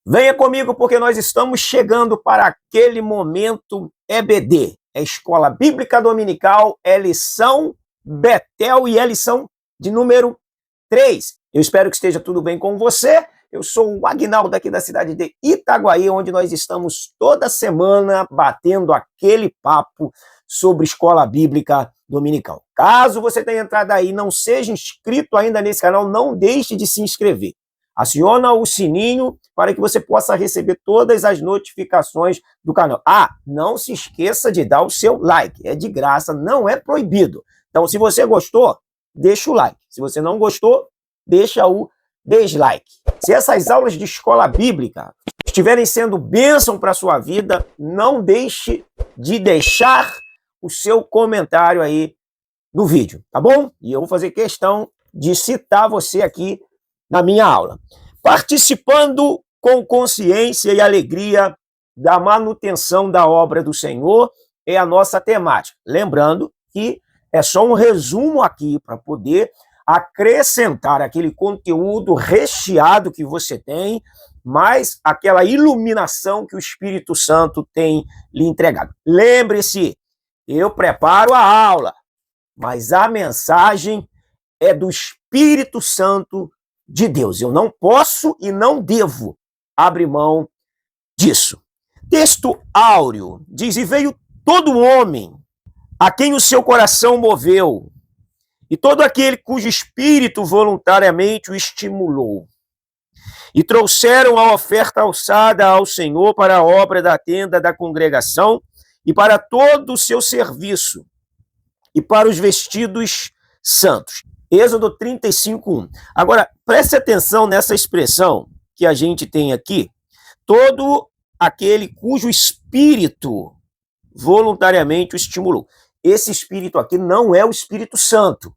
Venha comigo porque nós estamos chegando para aquele momento EBD, é Escola Bíblica Dominical, é lição Betel e é lição de número 3. Eu espero que esteja tudo bem com você. Eu sou o Agnaldo aqui da cidade de Itaguaí, onde nós estamos toda semana batendo aquele papo sobre Escola Bíblica Dominical. Caso você tenha entrado aí e não seja inscrito ainda nesse canal, não deixe de se inscrever. Aciona o sininho para que você possa receber todas as notificações do canal. Não se esqueça de dar o seu like. É de graça, não é proibido. Então, se você gostou, deixa o like. Se você não gostou, deixa o dislike. Se essas aulas de escola bíblica estiverem sendo bênção para a sua vida, não deixe de deixar o seu comentário aí no vídeo, tá bom? E eu vou fazer questão de citar você aqui na minha aula. Participando com consciência e alegria da manutenção da obra do Senhor é a nossa temática. Lembrando que é só um resumo aqui para poder acrescentar aquele conteúdo recheado que você tem, mais aquela iluminação que o Espírito Santo tem lhe entregado. Lembre-se, eu preparo a aula, mas a mensagem é do Espírito Santo de Deus. Eu não posso e não devo abrir mão disso. Texto áureo diz: e veio todo homem a quem o seu coração moveu, e todo aquele cujo espírito voluntariamente o estimulou. E trouxeram a oferta alçada ao Senhor para a obra da tenda da congregação e para todo o seu serviço e para os vestidos santos. Êxodo 35:1. Agora, preste atenção nessa expressão que a gente tem aqui. Todo aquele cujo espírito voluntariamente o estimulou. Esse espírito aqui não é o Espírito Santo,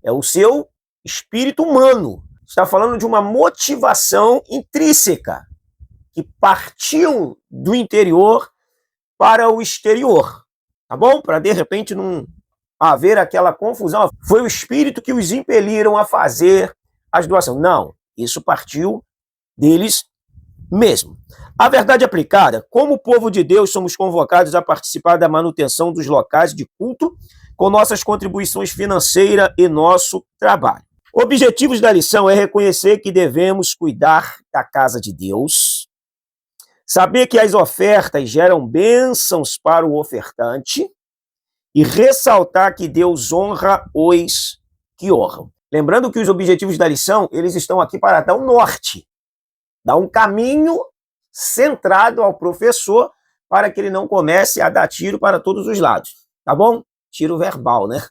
é o seu espírito humano. Está falando de uma motivação intrínseca que partiu do interior para o exterior, tá bom? Para de repente não haver aquela confusão. Foi o Espírito que os impeliram a fazer as doações. Não, isso partiu deles mesmo. A verdade aplicada: como povo de Deus, somos convocados a participar da manutenção dos locais de culto com nossas contribuições financeiras e nosso trabalho. Objetivos da lição é reconhecer que devemos cuidar da casa de Deus, saber que as ofertas geram bênçãos para o ofertante e ressaltar que Deus honra os que honram. Lembrando que os objetivos da lição, eles estão aqui para dar um norte, dar um caminho centrado ao professor para que ele não comece a dar tiro para todos os lados, tá bom? Tiro verbal, né?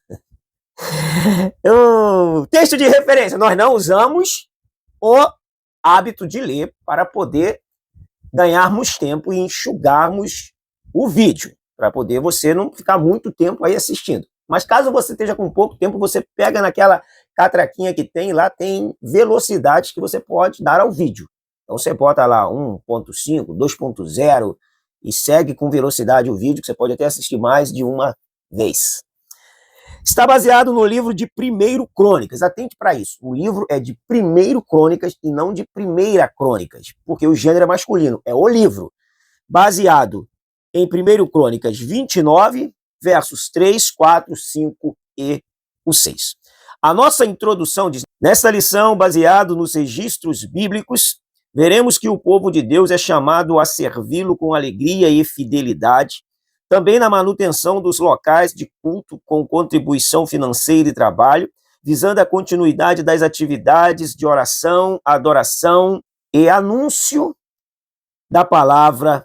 Texto de referência, nós não usamos o hábito de ler para poder ganharmos tempo e enxugarmos o vídeo, para poder você não ficar muito tempo aí assistindo. Mas caso você esteja com pouco tempo, você pega naquela catraquinha que tem, lá tem velocidades que você pode dar ao vídeo. Então você bota lá 1.5, 2.0 e segue com velocidade o vídeo, que você pode até assistir mais de uma vez. Está baseado no livro de 1 Crônicas. Atente para isso. O livro é de 1 Crônicas e não de 1 Crônicas, porque o gênero é masculino. É o livro. Baseado em 1 Crônicas 29, versos 3, 4, 5 e o 6. A nossa introdução diz: nesta lição, baseado nos registros bíblicos, veremos que o povo de Deus é chamado a servi-lo com alegria e fidelidade, também na manutenção dos locais de culto com contribuição financeira e trabalho, visando a continuidade das atividades de oração, adoração e anúncio da palavra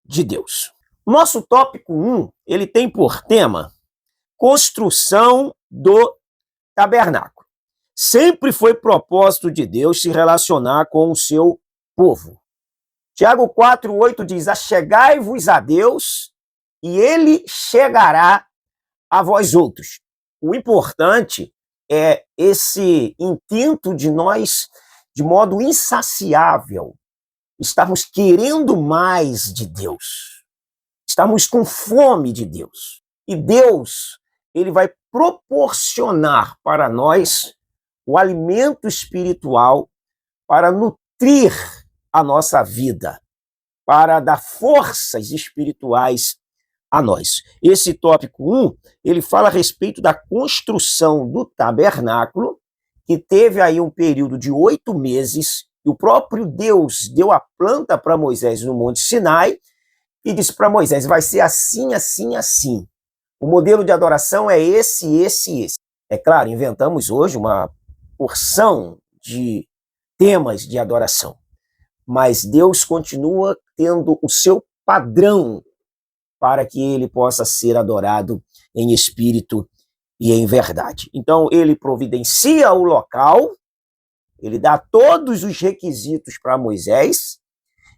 de Deus. Nosso tópico 1, ele tem por tema construção do tabernáculo. Sempre foi propósito de Deus se relacionar com o seu povo. Tiago 4:8 diz: achegai-vos a Deus e ele chegará a vós outros. O importante é esse intento de nós, de modo insaciável, estarmos querendo mais de Deus. Estamos com fome de Deus. E Deus, ele vai proporcionar para nós o alimento espiritual para nutrir a nossa vida, para dar forças espirituais a nós. Esse tópico 1, ele fala a respeito da construção do tabernáculo, que teve aí um período de 8 meses, e o próprio Deus deu a planta para Moisés no Monte Sinai, e disse para Moisés, vai ser assim, assim, assim. O modelo de adoração é esse, esse e esse. É claro, inventamos hoje uma porção de temas de adoração, mas Deus continua tendo o seu padrão para que ele possa ser adorado em espírito e em verdade. Então, ele providencia o local, ele dá todos os requisitos para Moisés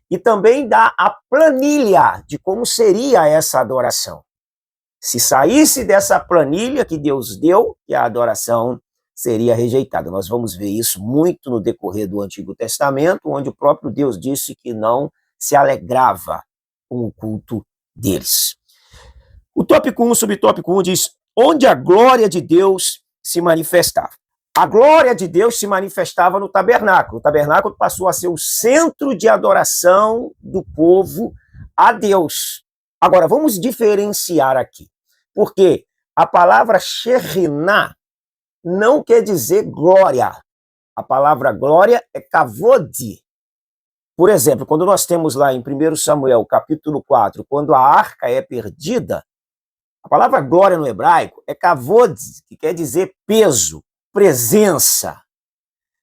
e também dá a planilha de como seria essa adoração. Se saísse dessa planilha que Deus deu, que a adoração seria rejeitada. Nós vamos ver isso muito no decorrer do Antigo Testamento, onde o próprio Deus disse que não se alegrava com o culto deles. O tópico 1, subtópico 1 diz, onde a glória de Deus se manifestava. A glória de Deus se manifestava no tabernáculo. O tabernáculo passou a ser o centro de adoração do povo a Deus. Agora, vamos diferenciar aqui, porque a palavra Shekhinah não quer dizer glória. A palavra glória é kavod. Por exemplo, quando nós temos lá em 1 Samuel, capítulo 4, quando a arca é perdida, a palavra glória no hebraico é kavod, que quer dizer peso, presença,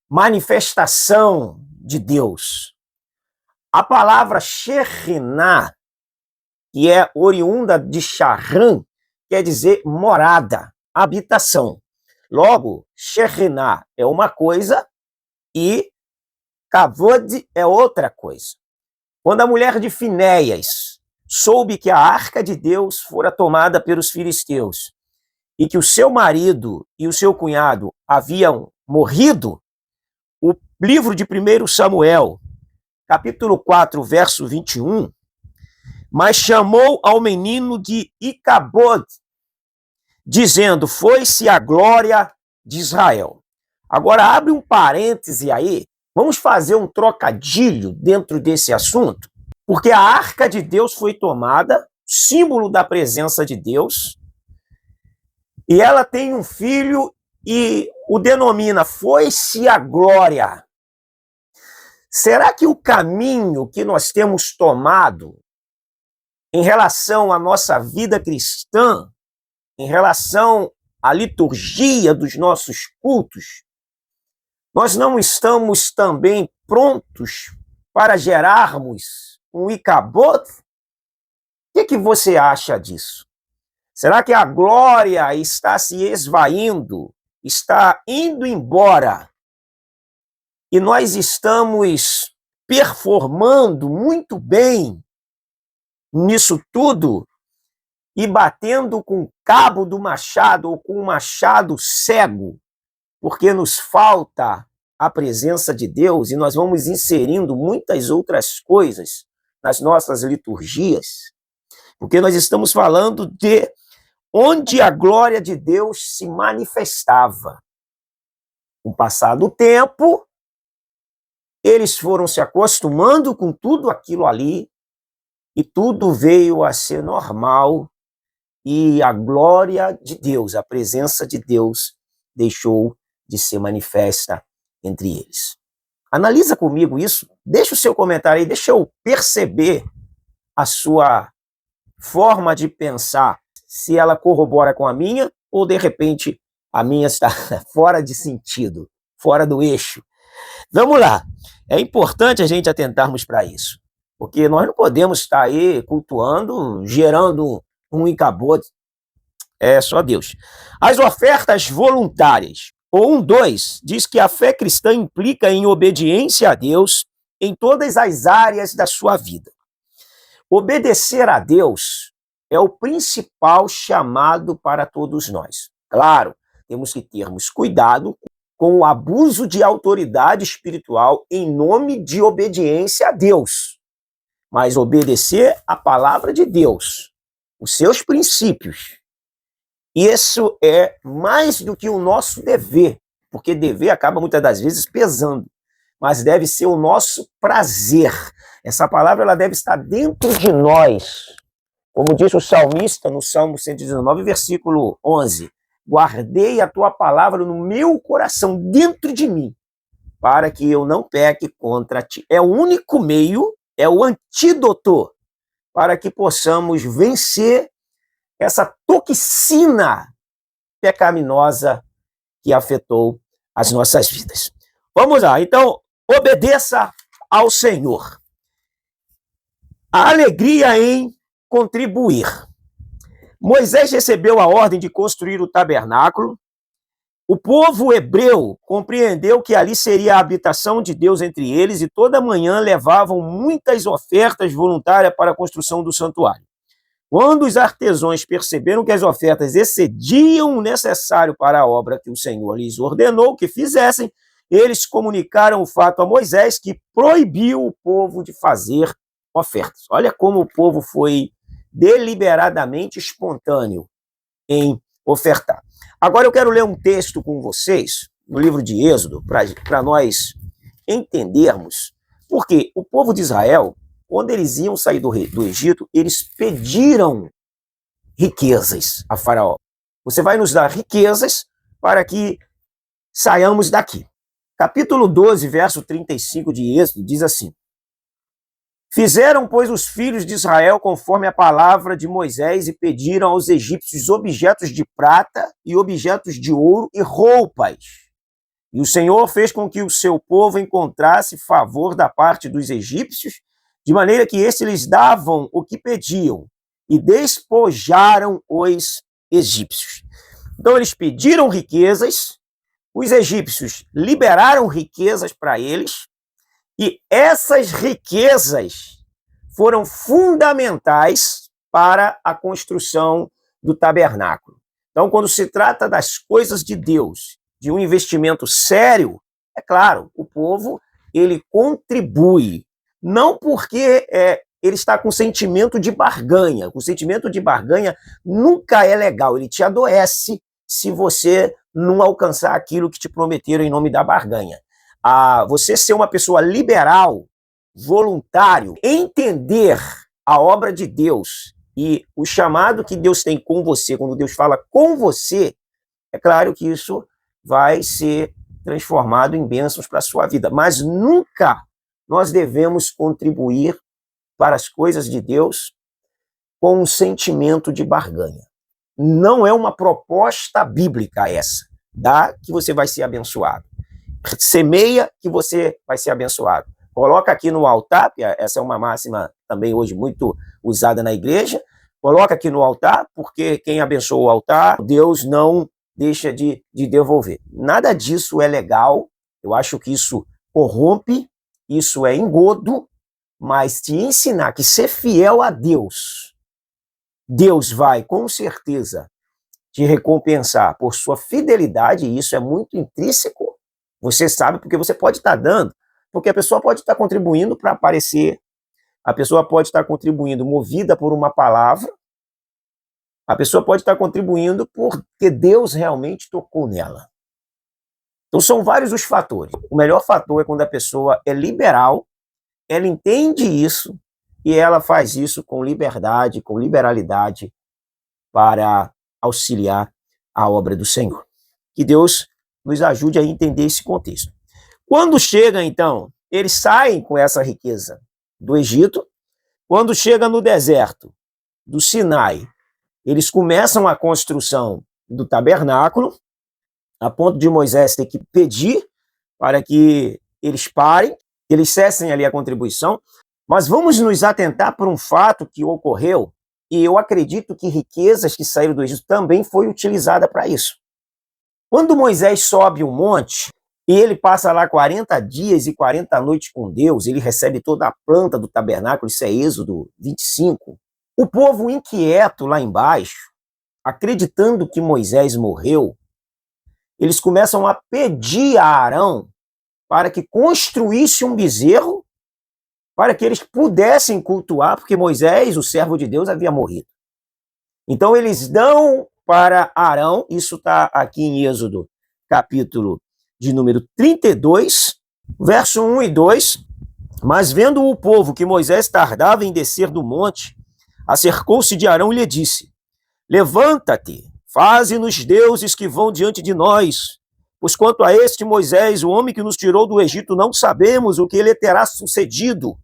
manifestação de Deus. A palavra Shekhinah, que é oriunda de Sharan, quer dizer morada, habitação. Logo, Shekhinah é uma coisa e kavod é outra coisa. Quando a mulher de Finéias soube que a arca de Deus fora tomada pelos filisteus e que o seu marido e o seu cunhado haviam morrido, o livro de 1 Samuel, capítulo 4, verso 21, mas chamou ao menino de Icabod, dizendo, foi-se a glória de Israel. Agora, abre um parêntese aí, vamos fazer um trocadilho dentro desse assunto, porque a arca de Deus foi tomada, símbolo da presença de Deus, e ela tem um filho e o denomina foi-se a glória. Será que o caminho que nós temos tomado em relação à nossa vida cristã, em relação à liturgia dos nossos cultos, nós não estamos também prontos para gerarmos um Icabod? O que você acha disso? Será que a glória está se esvaindo, está indo embora, e nós estamos performando muito bem nisso tudo e batendo com o cabo do machado ou com o machado cego, porque nos falta a presença de Deus e nós vamos inserindo muitas outras coisas nas nossas liturgias, porque nós estamos falando de onde a glória de Deus se manifestava. Com o passar do tempo, eles foram se acostumando com tudo aquilo ali e tudo veio a ser normal e a glória de Deus, a presença de Deus deixou de ser manifesta entre eles. Analisa comigo isso, deixa o seu comentário aí, deixa eu perceber a sua forma de pensar, se ela corrobora com a minha ou de repente a minha está fora de sentido, fora do eixo. Vamos lá, é importante a gente atentarmos para isso, porque nós não podemos estar aí cultuando, gerando um Icabod, é só Deus. As ofertas voluntárias, ou 1:2, diz que a fé cristã implica em obediência a Deus em todas as áreas da sua vida. Obedecer a Deus é o principal chamado para todos nós. Claro, temos que termos cuidado com o abuso de autoridade espiritual em nome de obediência a Deus. Mas obedecer a palavra de Deus, os seus princípios, isso é mais do que o nosso dever, porque dever acaba muitas das vezes pesando. mas deve ser o nosso prazer. Essa palavra ela deve estar dentro de nós. Como diz o salmista no Salmo 119, versículo 11, guardei a tua palavra no meu coração, dentro de mim, para que eu não peque contra ti. É o único meio, é o antídoto para que possamos vencer essa toxina pecaminosa que afetou as nossas vidas. Vamos lá, então, obedeça ao Senhor. A alegria em contribuir. Moisés recebeu a ordem de construir o tabernáculo. O povo hebreu compreendeu que ali seria a habitação de Deus entre eles e toda manhã levavam muitas ofertas voluntárias para a construção do santuário. Quando os artesãos perceberam que as ofertas excediam o necessário para a obra que o Senhor lhes ordenou que fizessem, eles comunicaram o fato a Moisés, que proibiu o povo de fazer ofertas. Olha como o povo foi deliberadamente espontâneo em ofertar. Agora eu quero ler um texto com vocês, no livro de Êxodo, para nós entendermos, porque o povo de Israel, quando eles iam sair do Egito, eles pediram riquezas a Faraó. Você vai nos dar riquezas para que saiamos daqui. Capítulo 12, verso 35 de Êxodo, diz assim: fizeram, pois, os filhos de Israel conforme a palavra de Moisés e pediram aos egípcios objetos de prata e objetos de ouro e roupas. E o Senhor fez com que o seu povo encontrasse favor da parte dos egípcios, de maneira que estes lhes davam o que pediam e despojaram os egípcios. Então eles pediram riquezas, os egípcios liberaram riquezas para eles, e essas riquezas foram fundamentais para a construção do tabernáculo. Então, quando se trata das coisas de Deus, de um investimento sério, é claro, o povo ele contribui, não porque ele está com sentimento de barganha. O sentimento de barganha nunca é legal, ele te adoece se você não alcançar aquilo que te prometeram em nome da barganha. Você ser uma pessoa liberal, voluntário, entender a obra de Deus e o chamado que Deus tem com você, quando Deus fala com você, é claro que isso vai ser transformado em bênçãos para a sua vida. Mas nunca nós devemos contribuir para as coisas de Deus com um sentimento de barganha. Não é uma proposta bíblica essa. Dá que você vai ser abençoado. Semeia que você vai ser abençoado. Coloca aqui no altar, essa é uma máxima também hoje muito usada na igreja, coloca aqui no altar, porque quem abençoa o altar, Deus não deixa de devolver. Nada disso é legal, eu acho que isso corrompe, isso é engodo, mas te ensinar que ser fiel a Deus, Deus vai com certeza te recompensar por sua fidelidade, e isso é muito intrínseco. Você sabe porque você pode estar dando, porque a pessoa pode estar contribuindo para aparecer, a pessoa pode estar contribuindo movida por uma palavra, a pessoa pode estar contribuindo porque Deus realmente tocou nela. Então são vários os fatores. O melhor fator é quando a pessoa é liberal, ela entende isso e ela faz isso com liberdade, com liberalidade para auxiliar a obra do Senhor. Que Deus nos ajude a entender esse contexto. Quando chega, então, eles saem com essa riqueza do Egito. Quando chega no deserto do Sinai, eles começam a construção do tabernáculo, a ponto de Moisés ter que pedir para que eles parem, que eles cessem ali a contribuição. Mas vamos nos atentar para um fato que ocorreu, e eu acredito que riquezas que saíram do Egito também foi utilizada para isso. Quando Moisés sobe um monte, e ele passa lá 40 dias e 40 noites com Deus, ele recebe toda a planta do tabernáculo, isso é Êxodo 25. O povo inquieto lá embaixo, acreditando que Moisés morreu, eles começam a pedir a Arão para que construísse um bezerro para que eles pudessem cultuar, porque Moisés, o servo de Deus, havia morrido. Então eles dão para Arão, isso está aqui em Êxodo, capítulo de número 32, Verso 1 e 2, mas vendo o povo que Moisés tardava em descer do monte, acercou-se de Arão e lhe disse, levanta-te, faze-nos deuses que vão diante de nós, pois quanto a este Moisés, o homem que nos tirou do Egito, não sabemos o que lhe terá sucedido.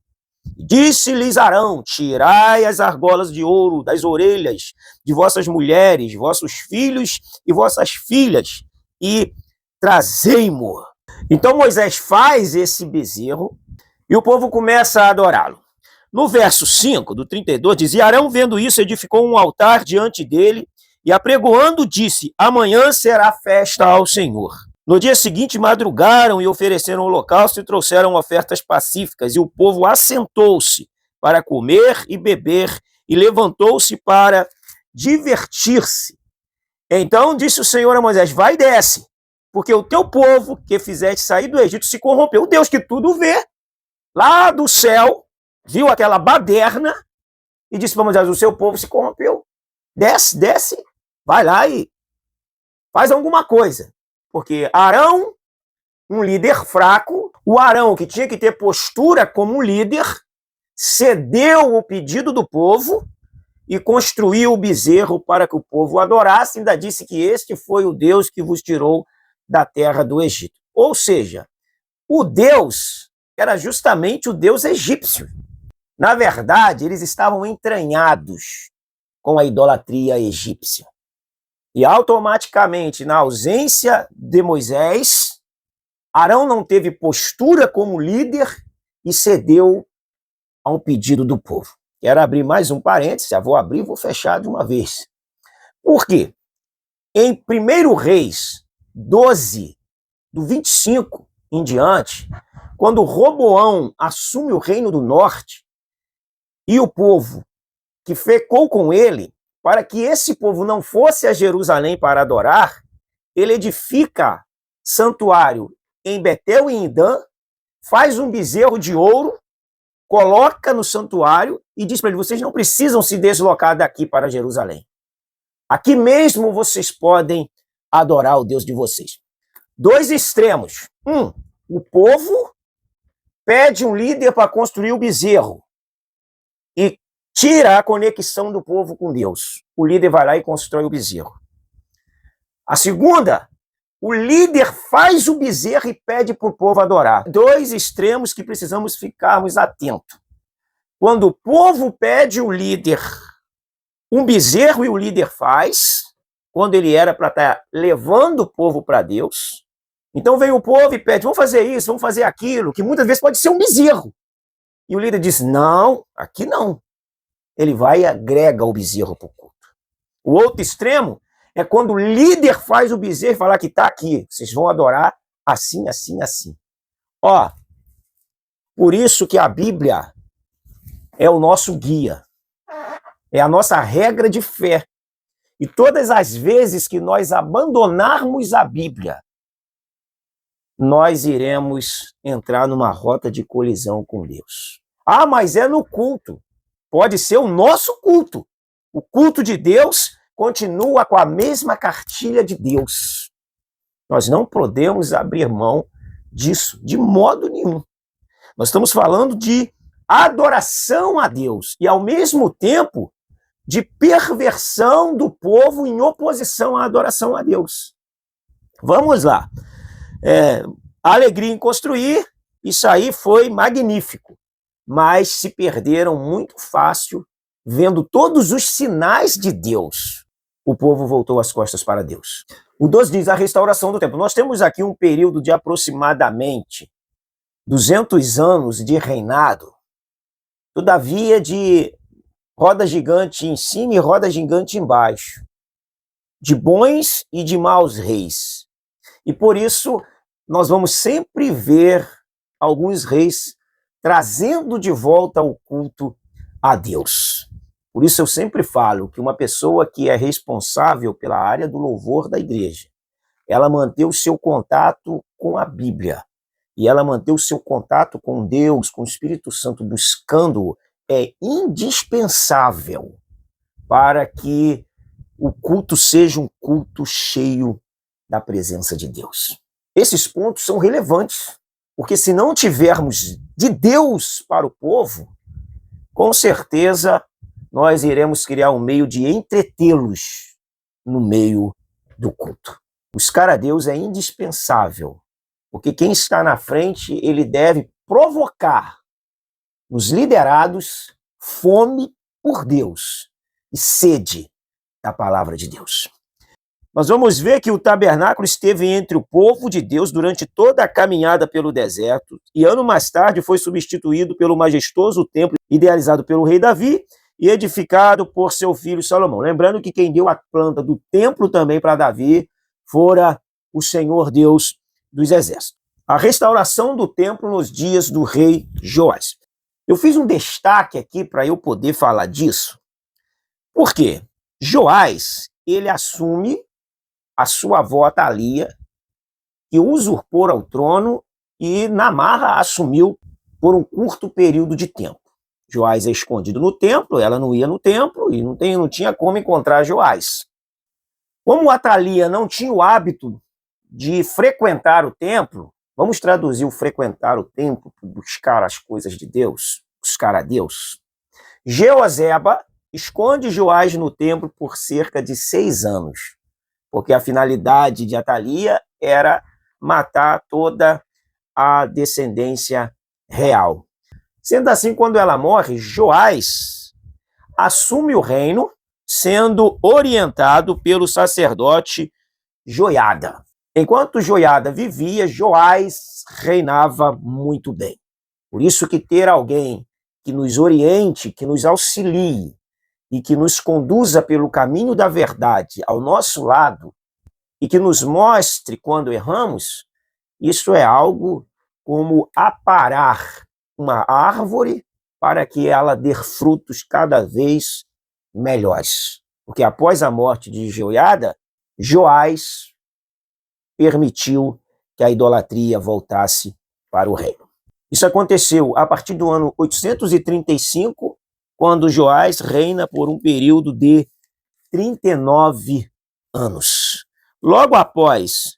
Disse-lhes Arão, tirai as argolas de ouro das orelhas de vossas mulheres, vossos filhos e vossas filhas, e trazei-mo. Então Moisés faz esse bezerro e o povo começa a adorá-lo. No verso 5 do 32, diz, e Arão, vendo isso, edificou um altar diante dele e apregoando disse, amanhã será festa ao Senhor. No dia seguinte madrugaram e ofereceram holocausto e trouxeram ofertas pacíficas, e o povo assentou-se para comer e beber e levantou-se para divertir-se. Então disse o Senhor a Moisés, vai e desce, porque o teu povo que fizeste sair do Egito se corrompeu. O Deus que tudo vê, lá do céu, viu aquela baderna e disse para Moisés, o seu povo se corrompeu. Desce, desce, vai lá e faz alguma coisa. Porque Arão, um líder fraco, o Arão que tinha que ter postura como líder, cedeu o pedido do povo e construiu o bezerro para que o povo adorasse, ainda disse que este foi o Deus que vos tirou da terra do Egito. Ou seja, o Deus era justamente o Deus egípcio. Na verdade, eles estavam entranhados com a idolatria egípcia. E automaticamente, na ausência de Moisés, Arão não teve postura como líder e cedeu ao pedido do povo. Quero abrir mais um parênteses, já vou abrir e vou fechar de uma vez. Por quê? Em 1 Reis 12, do 25 em diante, quando Roboão assume o reino do norte e o povo que ficou com ele, para que esse povo não fosse a Jerusalém para adorar, ele edifica santuário em Betel e em Dan, faz um bezerro de ouro, coloca no santuário e diz para ele, vocês não precisam se deslocar daqui para Jerusalém. Aqui mesmo vocês podem adorar o Deus de vocês. Dois extremos. O povo pede um líder para construir o bezerro e tira a conexão do povo com Deus. O líder vai lá e constrói o bezerro. A segunda, o líder faz o bezerro e pede para o povo adorar. Dois extremos que precisamos ficarmos atentos. Quando o povo pede o líder um bezerro e o líder faz, quando ele era para estar levando o povo para Deus, então vem o povo e pede, vamos fazer isso, vamos fazer aquilo, que muitas vezes pode ser um bezerro. E o líder diz, não, aqui não. Ele vai e agrega o bezerro para o culto. O outro extremo é quando o líder faz o bezerro e fala que está aqui, vocês vão adorar assim, assim, assim. Ó, por isso que a Bíblia é o nosso guia, é a nossa regra de fé. E todas as vezes que nós abandonarmos a Bíblia, nós iremos entrar numa rota de colisão com Deus. Ah, mas é no culto. Pode ser o nosso culto. O culto de Deus continua com a mesma cartilha de Deus. Nós não podemos abrir mão disso, de modo nenhum. Nós estamos falando de adoração a Deus e, ao mesmo tempo, de perversão do povo em oposição à adoração a Deus. Vamos lá. Alegria em construir, isso aí foi magnífico. Mas se perderam muito fácil, vendo todos os sinais de Deus. O povo voltou as costas para Deus. O 12 diz a restauração do templo. Nós temos aqui um período de aproximadamente 200 anos de reinado, todavia de roda gigante em cima e roda gigante embaixo, de bons e de maus reis. E por isso nós vamos sempre ver alguns reis trazendo de volta o culto a Deus. Por isso eu sempre falo que uma pessoa que é responsável pela área do louvor da igreja, ela manter o seu contato com a Bíblia, e ela manter o seu contato com Deus, com o Espírito Santo, buscando-o, é indispensável para que o culto seja um culto cheio da presença de Deus. Esses pontos são relevantes. Porque se não tivermos de Deus para o povo, com certeza nós iremos criar um meio de entretê-los no meio do culto. Buscar a Deus é indispensável, porque quem está na frente, ele deve provocar nos liderados fome por Deus e sede da palavra de Deus. Nós vamos ver que o tabernáculo esteve entre o povo de Deus durante toda a caminhada pelo deserto e ano mais tarde foi substituído pelo majestoso templo idealizado pelo rei Davi e edificado por seu filho Salomão. Lembrando que quem deu a planta do templo também para Davi fora o Senhor Deus dos exércitos. A restauração do templo nos dias do rei Joás. Eu fiz um destaque aqui para eu poder falar disso. Por quê? Joás, ele assume a sua avó Atalia, que usurpou ao trono e na marra assumiu por um curto período de tempo. Joás é escondido no templo, ela não ia no templo e não tinha como encontrar Joás. Como Atalia não tinha o hábito de frequentar o templo, vamos traduzir o frequentar o templo, buscar as coisas de Deus, buscar a Deus. Jeozeba esconde Joás no templo por cerca de 6 anos, porque a finalidade de Atalia era matar toda a descendência real. Sendo assim, quando ela morre, Joás assume o reino, sendo orientado pelo sacerdote Joiada. Enquanto Joiada vivia, Joás reinava muito bem. Por isso que ter alguém que nos oriente, que nos auxilie e que nos conduza pelo caminho da verdade ao nosso lado e que nos mostre quando erramos, isso é algo como aparar uma árvore para que ela dê frutos cada vez melhores. Porque após a morte de Joiada, Joás permitiu que a idolatria voltasse para o reino. Isso aconteceu a partir do ano 835, quando Joás reina por um período de 39 anos. Logo após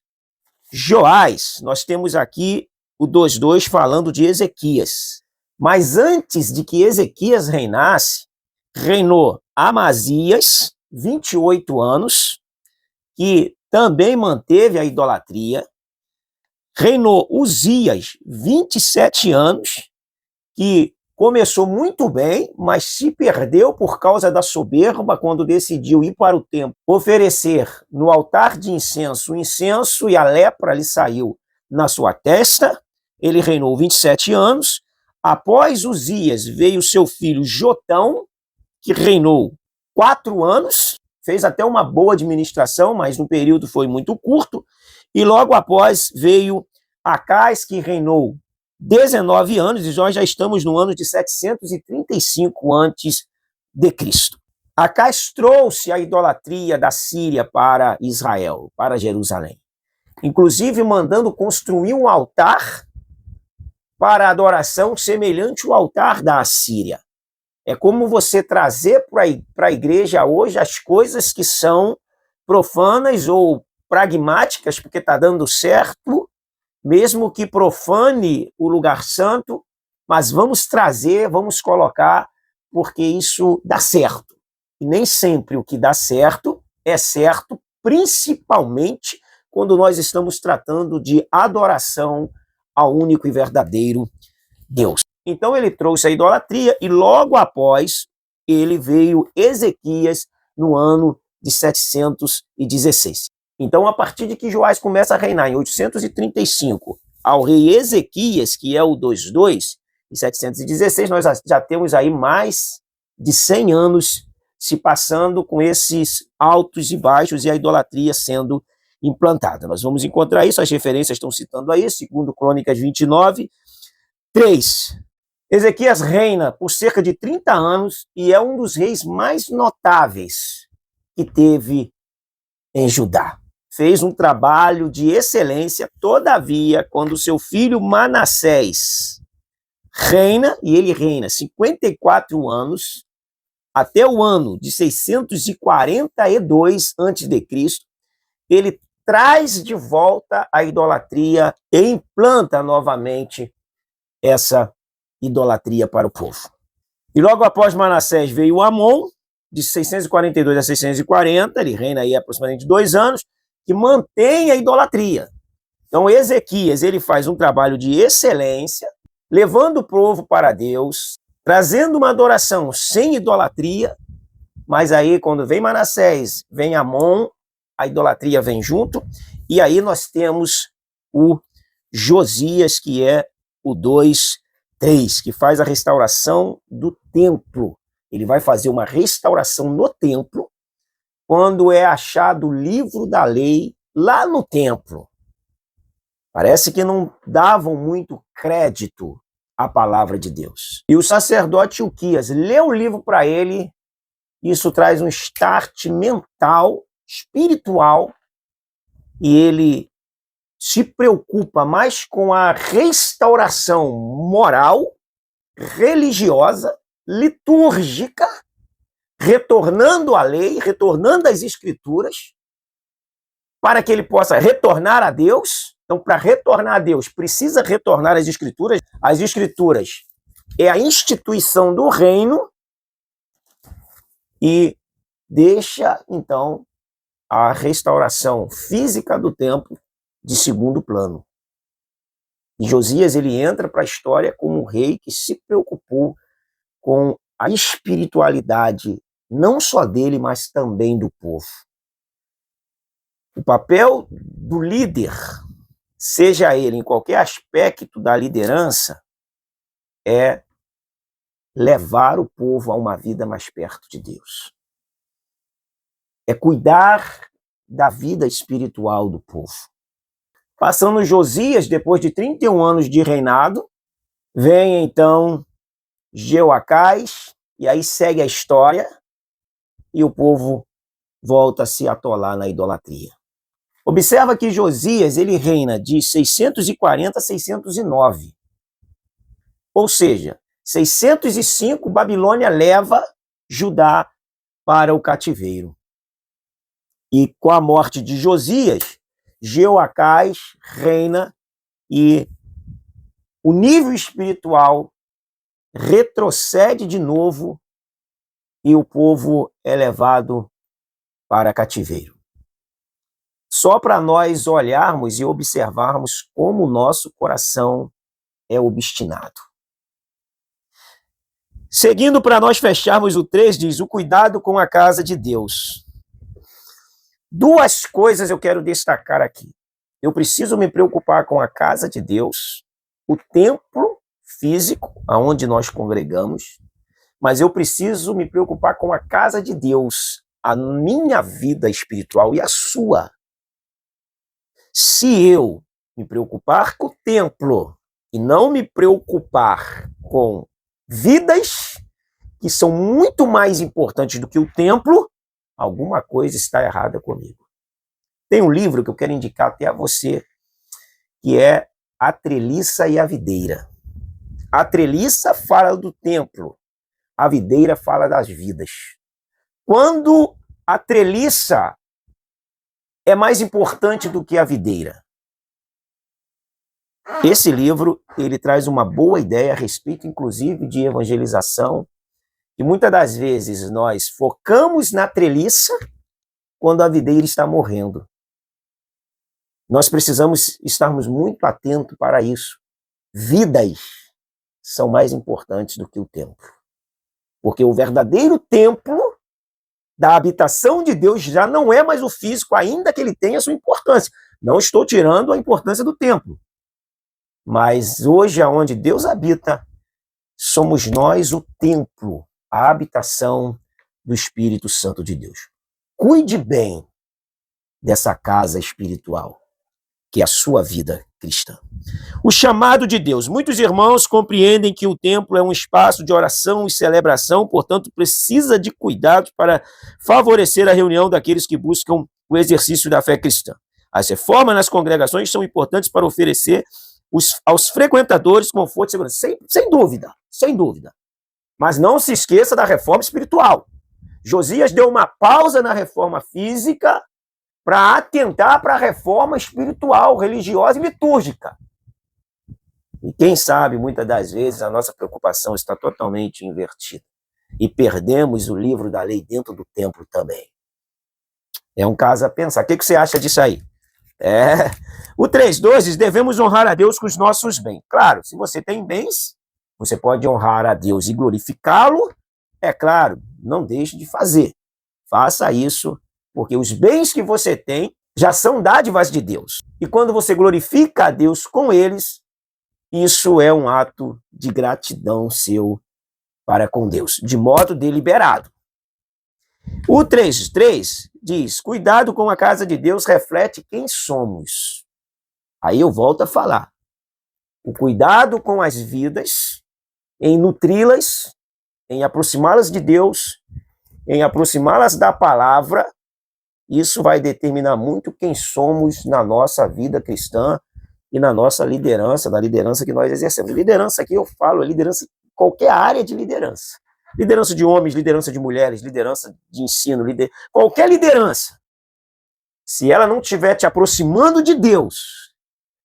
Joás, nós temos aqui o 2:2 falando de Ezequias. Mas antes de que Ezequias reinasse, reinou Amazias, 28 anos, que também manteve a idolatria. Reinou Uzias, 27 anos, que começou muito bem, mas se perdeu por causa da soberba quando decidiu ir para o templo, oferecer no altar de incenso o incenso e a lepra lhe saiu na sua testa. Ele reinou 27 anos. Após Uzias veio seu filho Jotão, que reinou 4 anos, fez até uma boa administração, mas no período foi muito curto. E logo após veio Acás, que reinou 19 anos, e nós já estamos no ano de 735 a.C. Acás trouxe a idolatria da Síria para Israel, para Jerusalém. Inclusive mandando construir um altar para adoração semelhante ao altar da Assíria. É como você trazer para a igreja hoje as coisas que são profanas ou pragmáticas, porque está dando certo, mesmo que profane o lugar santo, mas vamos trazer, vamos colocar, porque isso dá certo. E nem sempre o que dá certo é certo, principalmente quando nós estamos tratando de adoração ao único e verdadeiro Deus. Então ele trouxe a idolatria e logo após ele veio Ezequias no ano de 716. Então, a partir de que Joás começa a reinar em 835 ao rei Ezequias, que é o 2:2, em 716, nós já temos aí mais de 100 anos se passando com esses altos e baixos e a idolatria sendo implantada. Nós vamos encontrar isso, as referências estão citando aí, segundo Crônicas 29, 3. Ezequias reina por cerca de 30 anos e é um dos reis mais notáveis que teve em Judá. Fez um trabalho de excelência, todavia, quando seu filho Manassés reina, e ele reina 54 anos, até o ano de 642 a.C., ele traz de volta a idolatria e implanta novamente essa idolatria para o povo. E logo após Manassés veio Amon, de 642 a 640, ele reina aí aproximadamente 2 anos, que mantém a idolatria. Então Ezequias, ele faz um trabalho de excelência, levando o povo para Deus, trazendo uma adoração sem idolatria, mas aí quando vem Manassés, vem Amon, a idolatria vem junto, e aí nós temos o Josias, que é o 2:3, que faz a restauração do templo. Ele vai fazer uma restauração no templo, quando é achado o livro da lei lá no templo. Parece que não davam muito crédito à palavra de Deus. E o sacerdote Ilquias lê o livro para ele, isso traz um start mental, espiritual, e ele se preocupa mais com a restauração moral, religiosa, litúrgica, retornando à lei, retornando às escrituras, para que ele possa retornar a Deus. Então, para retornar a Deus, precisa retornar às escrituras. As escrituras é a instituição do reino e deixa, então, a restauração física do templo de segundo plano. E Josias, ele entra para a história como um rei que se preocupou com a espiritualidade, não só dele, mas também do povo. O papel do líder, seja ele em qualquer aspecto da liderança, é levar o povo a uma vida mais perto de Deus. É cuidar da vida espiritual do povo. Passando Josias, depois de 31 anos de reinado, vem então Jeoacás, e aí segue a história, e o povo volta a se atolar na idolatria. Observa que Josias, ele reina de 640 a 609. Ou seja, 605, Babilônia leva Judá para o cativeiro. E com a morte de Josias, Jeoacás reina e o nível espiritual retrocede de novo e o povo é levado para cativeiro. Só para nós olharmos e observarmos como o nosso coração é obstinado. Seguindo, para nós fecharmos o 3, diz: o cuidado com a casa de Deus. 2 coisas eu quero destacar aqui. Eu preciso me preocupar com a casa de Deus, o templo físico, aonde nós congregamos, mas eu preciso me preocupar com a casa de Deus, a minha vida espiritual e a sua. Se eu me preocupar com o templo e não me preocupar com vidas que são muito mais importantes do que o templo, alguma coisa está errada comigo. Tem um livro que eu quero indicar até a você, que é A Treliça e a Videira. A treliça fala do templo, a videira fala das vidas. Quando a treliça é mais importante do que a videira? Esse livro, ele traz uma boa ideia a respeito, inclusive, de evangelização, e muitas das vezes nós focamos na treliça quando a videira está morrendo. Nós precisamos estarmos muito atentos para isso. Vidas são mais importantes do que o templo. Porque o verdadeiro templo da habitação de Deus já não é mais o físico, ainda que ele tenha sua importância. Não estou tirando a importância do templo. Mas hoje, aonde Deus habita, somos nós o templo, a habitação do Espírito Santo de Deus. Cuide bem dessa casa espiritual, que é a sua vida cristã. O chamado de Deus. Muitos irmãos compreendem que o templo é um espaço de oração e celebração, portanto, precisa de cuidados para favorecer a reunião daqueles que buscam o exercício da fé cristã. As reformas nas congregações são importantes para oferecer aos frequentadores conforto e segurança. Sem dúvida, sem dúvida. Mas não se esqueça da reforma espiritual. Josias deu uma pausa na reforma física para atentar para a reforma espiritual, religiosa e litúrgica. E quem sabe, muitas das vezes, a nossa preocupação está totalmente invertida. E perdemos o livro da lei dentro do templo também. É um caso a pensar. O que você acha disso aí? O 3.2 diz, devemos honrar a Deus com os nossos bens. Claro, se você tem bens, você pode honrar a Deus e glorificá-lo. É claro, não deixe de fazer. Faça isso, porque os bens que você tem já são dádivas de Deus. E quando você glorifica a Deus com eles, isso é um ato de gratidão seu para com Deus, de modo deliberado. O 3.3 diz, cuidado com a casa de Deus reflete quem somos. Aí eu volto a falar. O cuidado com as vidas, em nutri-las, em aproximá-las de Deus, em aproximá-las da palavra, isso vai determinar muito quem somos na nossa vida cristã e na nossa liderança, na liderança que nós exercemos. Liderança aqui eu falo, liderança, qualquer área de liderança. Liderança de homens, liderança de mulheres, liderança de ensino, qualquer liderança. Se ela não estiver te aproximando de Deus,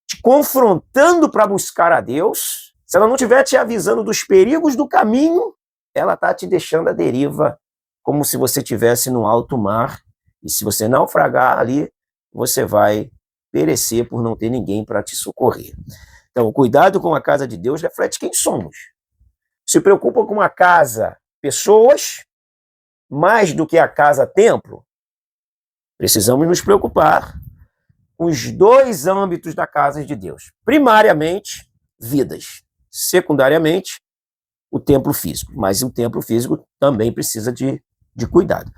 te confrontando para buscar a Deus, se ela não estiver te avisando dos perigos do caminho, ela está te deixando à deriva, como se você estivesse no alto mar, e se você naufragar ali, você vai perecer por não ter ninguém para te socorrer. Então, o cuidado com a casa de Deus reflete quem somos. Se preocupa com a casa, pessoas, mais do que a casa, templo, precisamos nos preocupar com os dois âmbitos da casa de Deus. Primariamente, vidas. Secundariamente, o templo físico. Mas o templo físico também precisa de cuidado.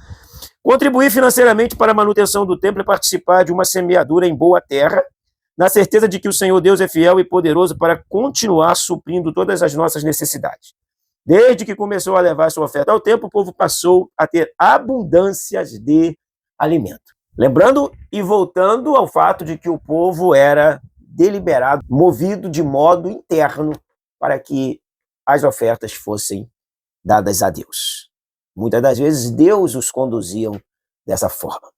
Contribuir financeiramente para a manutenção do templo é participar de uma semeadura em boa terra, na certeza de que o Senhor Deus é fiel e poderoso para continuar suprindo todas as nossas necessidades. Desde que começou a levar sua oferta ao templo, o povo passou a ter abundâncias de alimento. Lembrando e voltando ao fato de que o povo era deliberado, movido de modo interno para que as ofertas fossem dadas a Deus. Muitas das vezes Deus os conduzia dessa forma.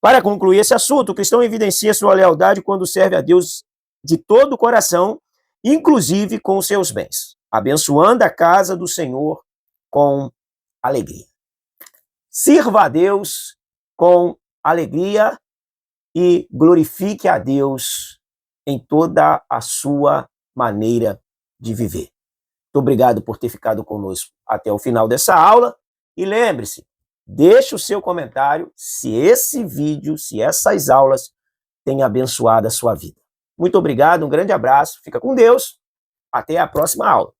Para concluir esse assunto, o cristão evidencia sua lealdade quando serve a Deus de todo o coração, inclusive com os seus bens, abençoando a casa do Senhor com alegria. Sirva a Deus com alegria e glorifique a Deus em toda a sua maneira de viver. Muito obrigado por ter ficado conosco até o final dessa aula. E lembre-se, deixe o seu comentário se esse vídeo, se essas aulas têm abençoado a sua vida. Muito obrigado, um grande abraço, fica com Deus, até a próxima aula.